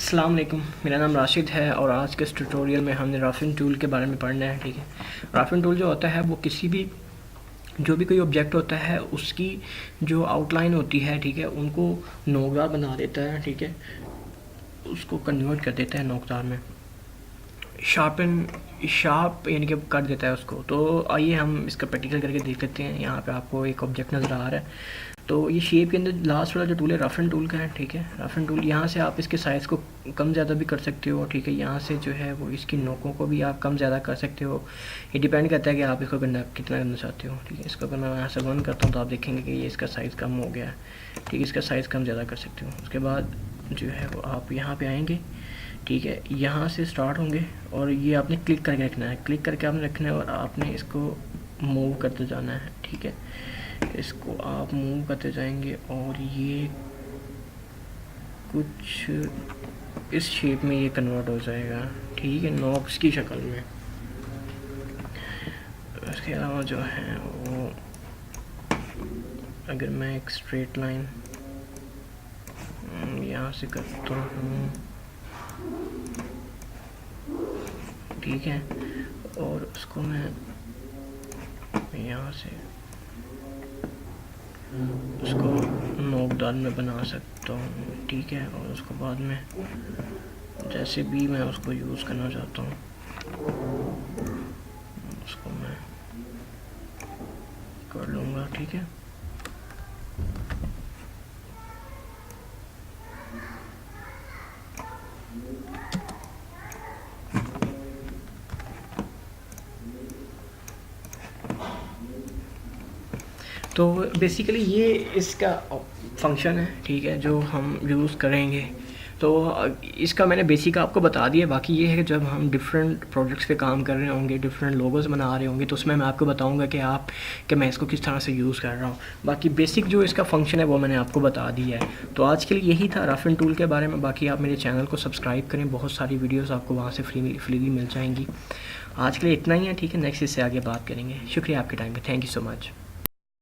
अस्सलाम वालेकुम, मेरा नाम राशिद है और आज के इस ट्यूटोरियल में हमने रफिंग टूल के बारे में पढ़ना है। ठीक है, रफिंग टूल जो होता है वो किसी भी जो भी कोई ऑब्जेक्ट होता है उसकी जो आउटलाइन होती है, ठीक है, उनको नोकदार बना देता है। ठीक है, उसको कन्वर्ट कर देता है नोकदार में, शार्प यानी कि कर देता है उसको। तो आइए हम इसका प्रैक्टिकल करके देख लेते हैं। यहाँ पे आपको एक ऑब्जेक्ट नज़र आ रहा है। तो ये शेप के अंदर लास्ट वाला जो टूल है रफ एंड टूल का है। ठीक है, रफ एंड टूल, यहाँ से आप इसके साइज़ को कम ज़्यादा भी कर सकते हो। ठीक है, यहाँ से जो है वो इसकी नोकों को भी आप कम ज़्यादा कर सकते हो। ये डिपेंड करता है कि आप इसको कितना करना चाहते हो। ठीक है, इसको अगर मैं यहाँ से 1 करता हूँ तो आप देखेंगे कि ये इसका साइज़ कम हो गया है। ठीक है, इसका साइज़ कम ज़्यादा कर सकते हो। उसके बाद जो है वो आप यहाँ पर आएँगे। ठीक है, यहाँ से स्टार्ट होंगे और ये आपने क्लिक करके रखना है, क्लिक करके आपने रखना है और आपने इसको मूव करते जाना है। ठीक है, इसको आप मूव करते जाएंगे और ये कुछ इस शेप में ये कन्वर्ट हो जाएगा। ठीक है, नॉक्स की शक्ल में। इसके अलावा जो है वो अगर मैं एक स्ट्रेट लाइन यहाँ से करता हूँ, ठीक है, और उसको मैं यहाँ से उसको नोकदार में बना सकता हूँ। ठीक है, और उसको बाद में जैसे भी मैं उसको यूज़ करना चाहता हूँ उसको मैं कर लूँगा। ठीक है, तो बेसिकली ये इसका फंक्शन है। ठीक है, जो हम यूज़ करेंगे। तो इसका मैंने बेसिक आपको बता दिया। बाकी ये है कि जब हम डिफरेंट प्रोजेक्ट्स पे काम कर रहे होंगे, डिफरेंट लोगोस बना रहे होंगे, तो उसमें मैं आपको बताऊंगा कि मैं इसको किस तरह से यूज़ कर रहा हूँ। बाकी बेसिक जो इसका फंक्शन है वो मैंने आपको बता दिया है। तो आज के लिए यही था रफ एंड टूल के बारे में। बाकी आप मेरे चैनल को सब्सक्राइब करें, बहुत सारी वीडियोज़ आपको वहाँ से फ्रीली मिल जाएंगी। आज के लिए इतना ही है। ठीक है, नेक्स्ट इससे आगे बात करेंगे। शुक्रिया आपके टाइम पर, थैंक यू सो मच।